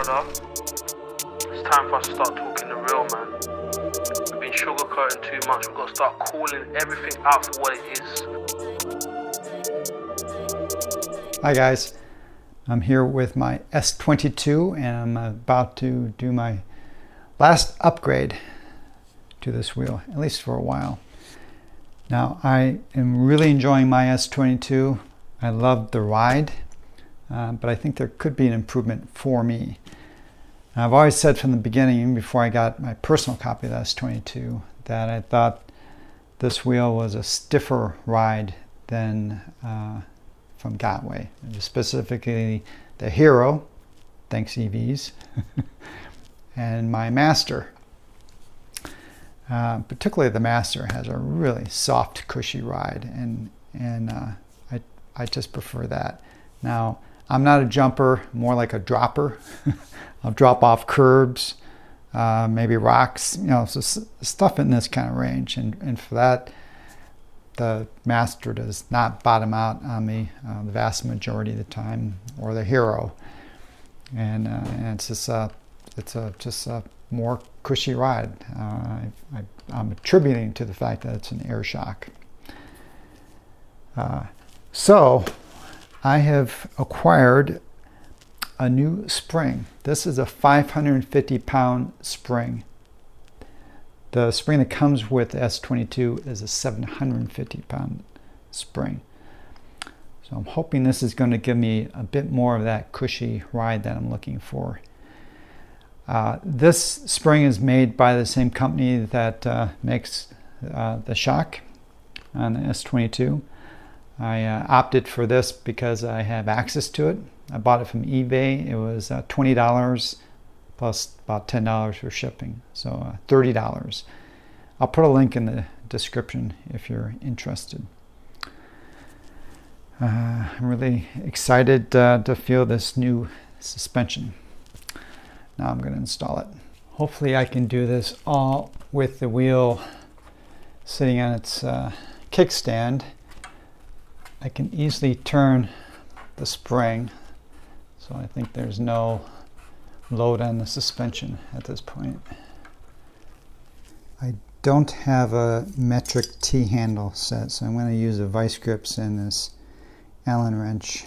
brother. It's time for us to start talking the real, man. We've been sugarcoating too much. We've got to start calling everything out for what it is. Hi guys, I'm here with my S22 and I'm about to do my last upgrade to this wheel, at least for a while. Now I am really enjoying my S22. I love the ride, but I think there could be an improvement for me. Now, I've always said from the beginning, even before I got my personal copy of the S22, that I thought this wheel was a stiffer ride than from Gotway, specifically the Hero, thanks EVs, and my Master. Particularly the Master has a really soft, cushy ride, and I just prefer that. Now, I'm not a jumper, more like a dropper. I'll drop off curbs, maybe rocks, so stuff in this kind of range. And for that, the Master does not bottom out on me the vast majority of the time, or the Hero. And it's just a more cushy ride. I'm attributing to the fact that it's an air shock. So I have acquired a new spring. This is a 550-pound spring. The spring that comes with the S22 is a 750-pound spring. So I'm hoping this is going to give me a bit more of that cushy ride that I'm looking for. This spring is made by the same company that makes the shock on the S22. I opted for this because I have access to it. I bought it from eBay. It was $20 plus about $10 for shipping, so $30. I'll put a link in the description if you're interested. I'm really excited to feel this new suspension. Now I'm going to install it. Hopefully I can do this all with the wheel sitting on its kickstand. I can easily turn the spring, so I think there's no load on the suspension at this point. I don't have a metric T-handle set, so I'm going to use the vice grips and this Allen wrench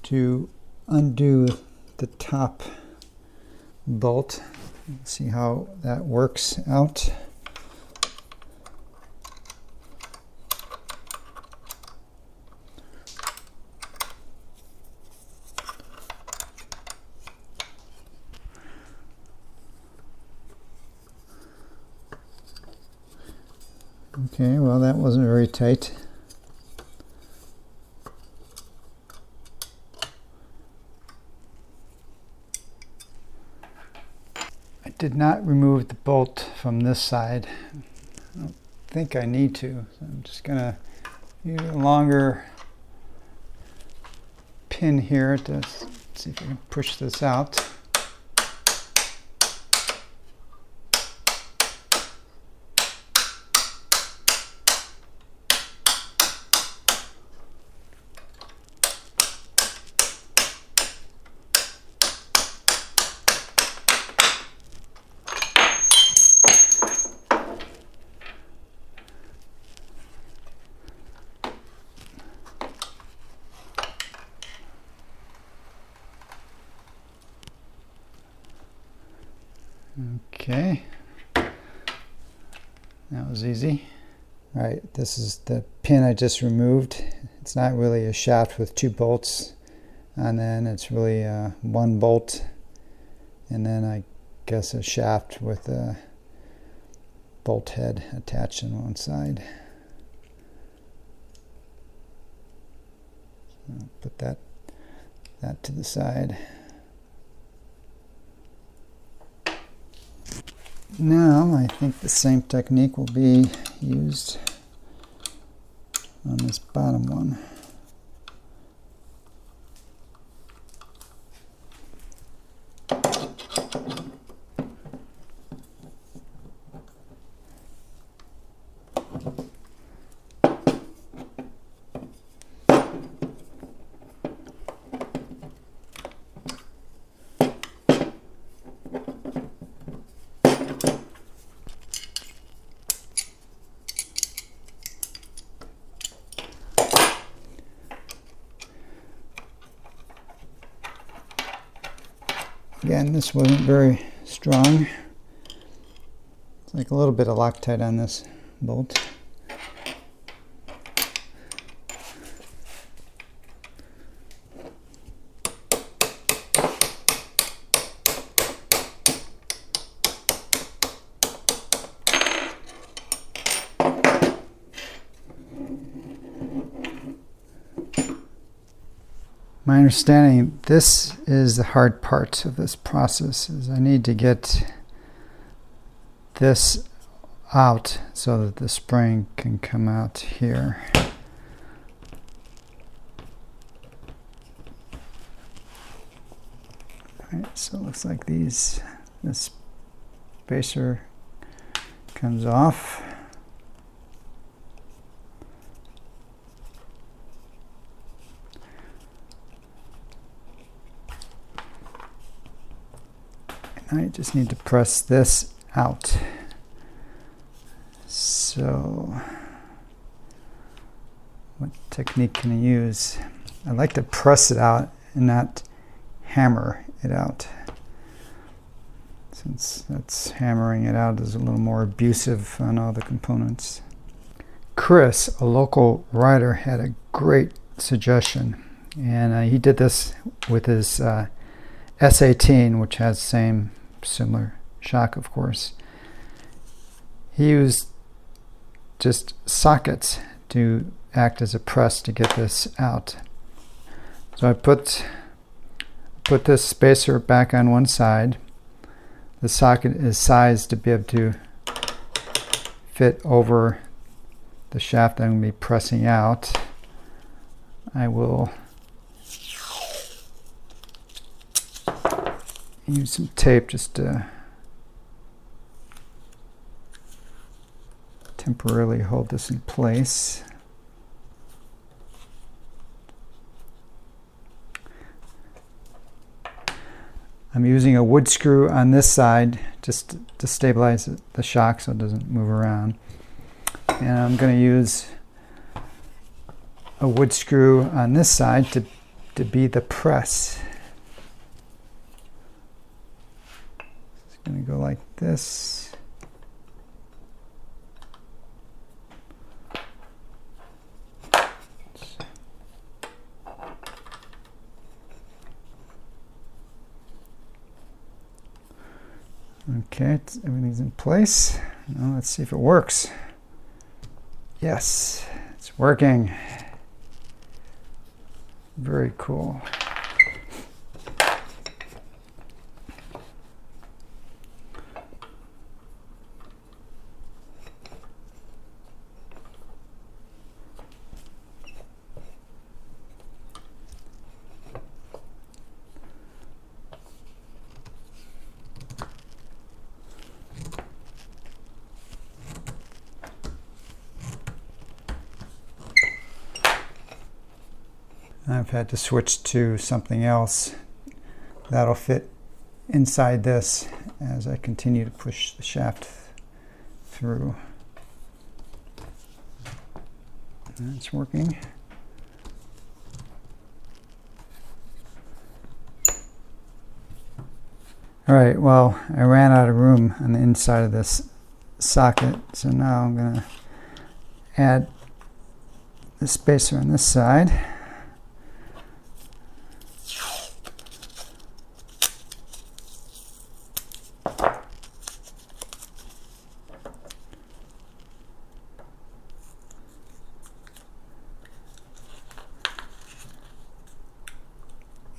to undo the top bolt. Let's see how that works out. Okay, well that wasn't very tight. I did not remove the bolt from this side. I don't think I need to. So I'm just going to use a longer pin here to see if I can push this out. Okay, that was easy. All right, this is the pin I just removed. It's not really a shaft with two bolts, and then it's really one bolt, and then I guess a shaft with a bolt head attached on one side. So I'll put that to the side. Now I think the same technique will be used on this bottom one. Again, this wasn't very strong. It's like a little bit of Loctite on this bolt. My understanding, this is the hard part of this process, is I need to get this out so that the spring can come out here. Alright, so it looks like this spacer comes off. I just need to press this out. So, what technique can I use? I like to press it out and not hammer it out, since that's hammering it out is a little more abusive on all the components. Chris, a local writer, had a great suggestion, and he did this with his S18, which has the same similar shock, of course. He used just sockets to act as a press to get this out. So I put this spacer back on one side. The socket is sized to be able to fit over the shaft that I'm going to be pressing out. I will use some tape just to temporarily hold this in place. I'm using a wood screw on this side just to stabilize the shock so it doesn't move around. And I'm going to use a wood screw on this side to be the press. Going to go like this. Okay, everything's in place. Now let's see if it works. Yes, it's working. Very cool. I've had to switch to something else that'll fit inside this as I continue to push the shaft through. That's working. All right, well, I ran out of room on the inside of this socket, so now I'm going to add the spacer on this side.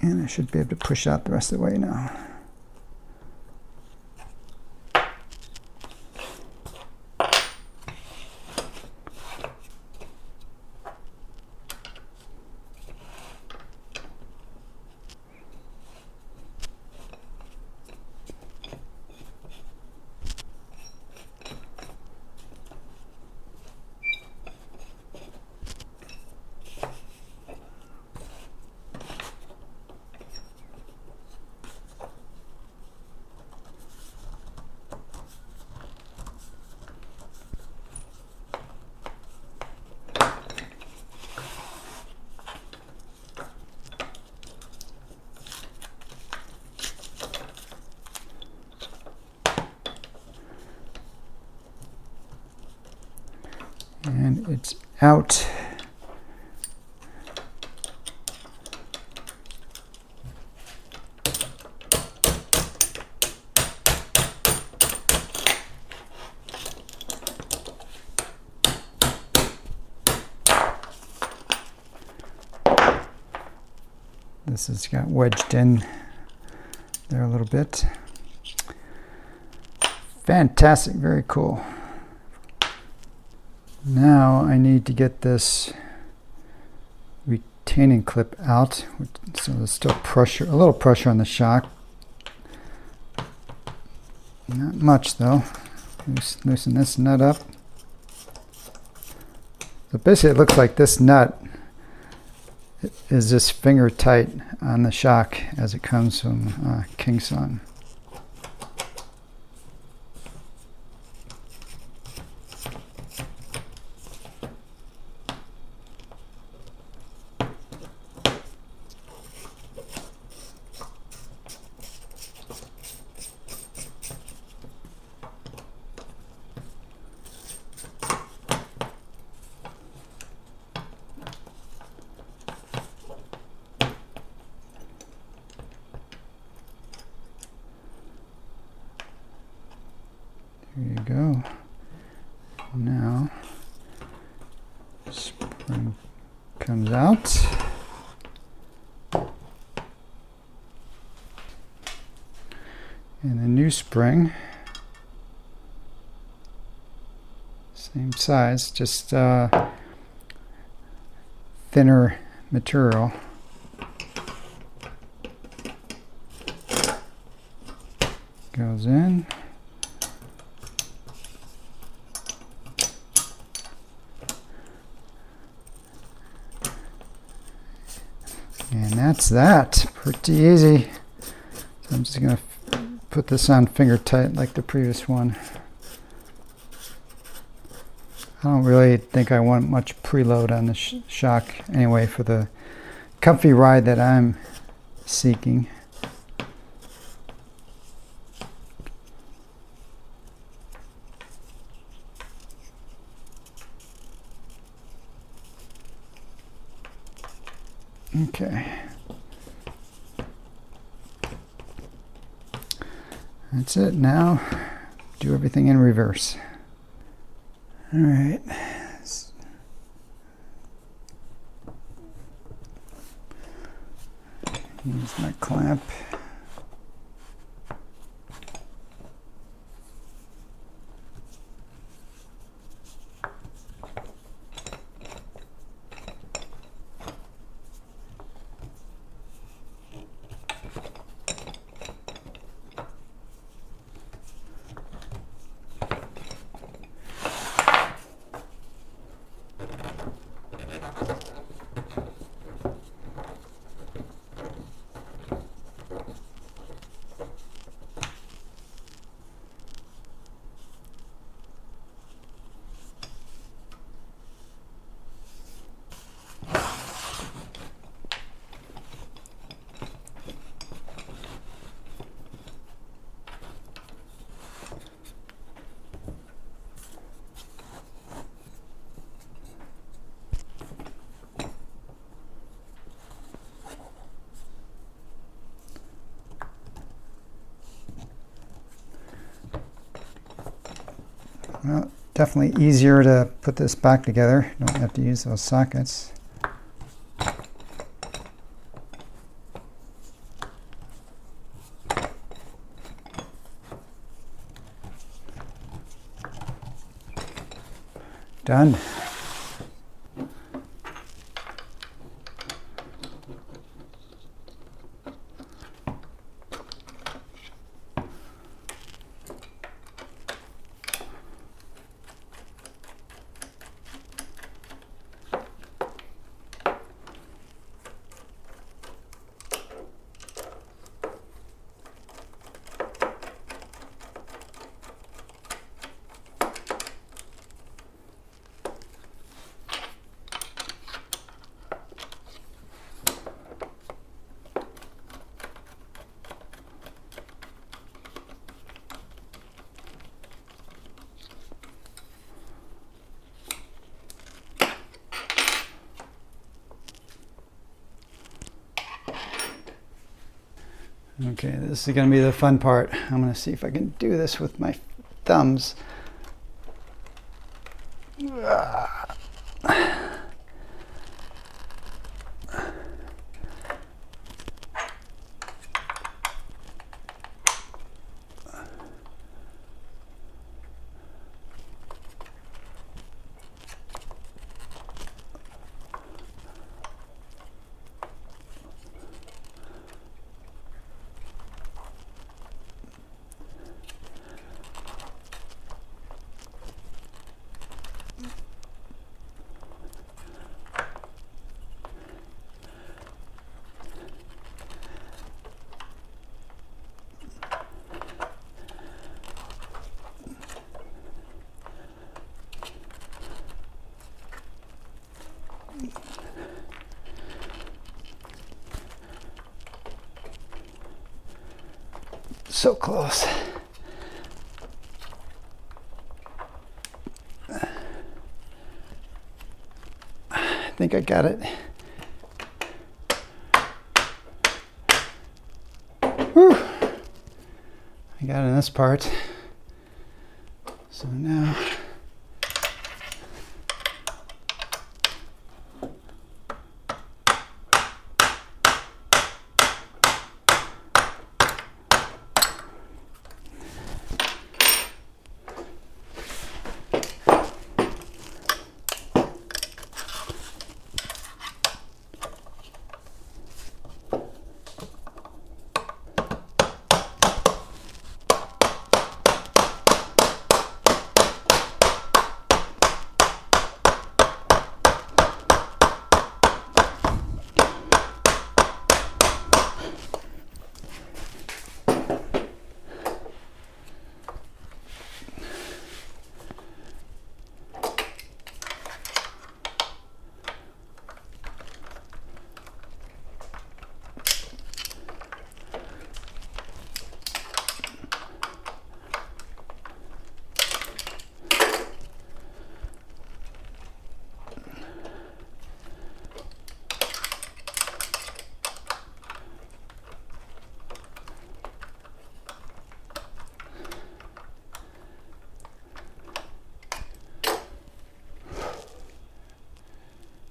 And I should be able to push out the rest of the way now. And it's out. This has got wedged in there a little bit. Fantastic, very cool. Now I need to get this retaining clip out, so there's still pressure, a little pressure on the shock. Not much though. Loosen this nut up. So basically it looks like this nut is just finger tight on the shock as it comes from KingSong. There you go. Now, spring comes out. And the new spring, same size, just thinner material. Goes in. And that's that. Pretty easy. So I'm just going to put this on finger tight like the previous one. I don't really think I want much preload on the shock anyway for the comfy ride that I'm seeking. Okay. That's it. Now do everything in reverse. All right. Use my clamp. Well, definitely easier to put this back together. Don't have to use those sockets. Done. Okay, this is going to be the fun part. I'm going to see if I can do this with my thumbs. So close. I think I got it. Whew. I got it in this part. So now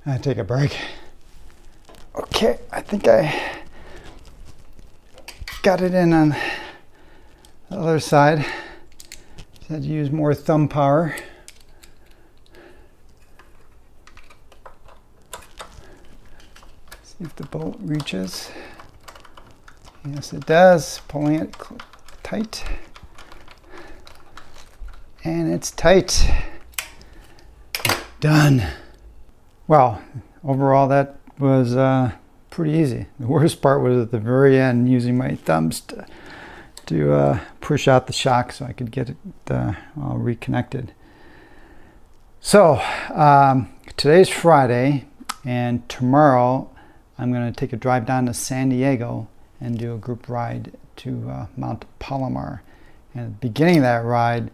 I take a break. Okay, I think I got it in on the other side. Just had to use more thumb power. See if the bolt reaches. Yes, it does. Pulling it tight. And it's tight. Done. Well, overall that was pretty easy. The worst part was at the very end, using my thumbs to push out the shock so I could get it all reconnected. So today's Friday, and tomorrow I'm going to take a drive down to San Diego and do a group ride to Mount Palomar. And at the beginning of that ride,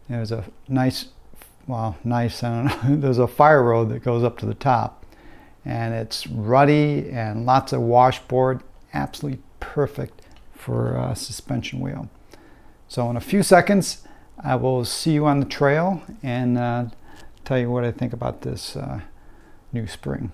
there was a nice, I don't know, there's a fire road that goes up to the top. And it's ruddy and lots of washboard, absolutely perfect for a suspension wheel. So in a few seconds, I will see you on the trail and tell you what I think about this new spring.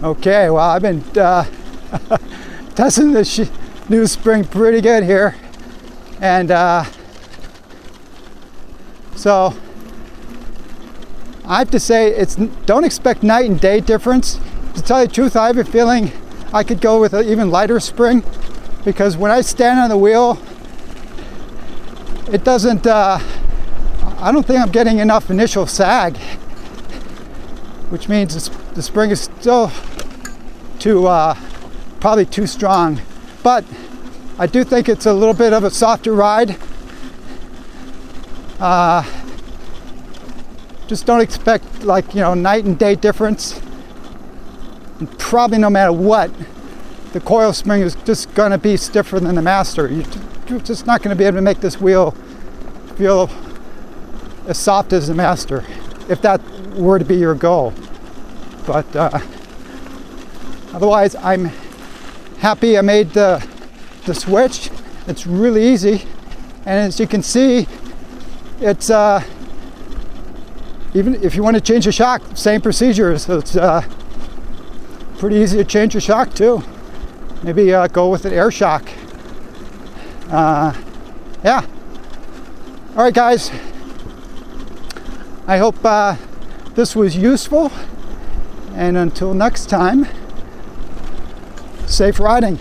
Okay, well, I've been testing this new spring pretty good here, and so I have to say, don't expect night and day difference. To tell you the truth, I have a feeling I could go with an even lighter spring, because when I stand on the wheel, it doesn't, I don't think I'm getting enough initial sag, which means the spring is still probably too strong. But I do think it's a little bit of a softer ride. Just don't expect, like, night and day difference. And probably no matter what, the coil spring is just going to be stiffer than the Master. You're just not going to be able to make this wheel feel as soft as the Master, if that were to be your goal. But otherwise, I'm happy I made the switch. It's really easy, and as you can see, it's even if you want to change the shock, same procedure. So it's pretty easy to change your shock too. Maybe go with an air shock. Yeah. All right, guys. I hope this was useful. And until next time, safe riding.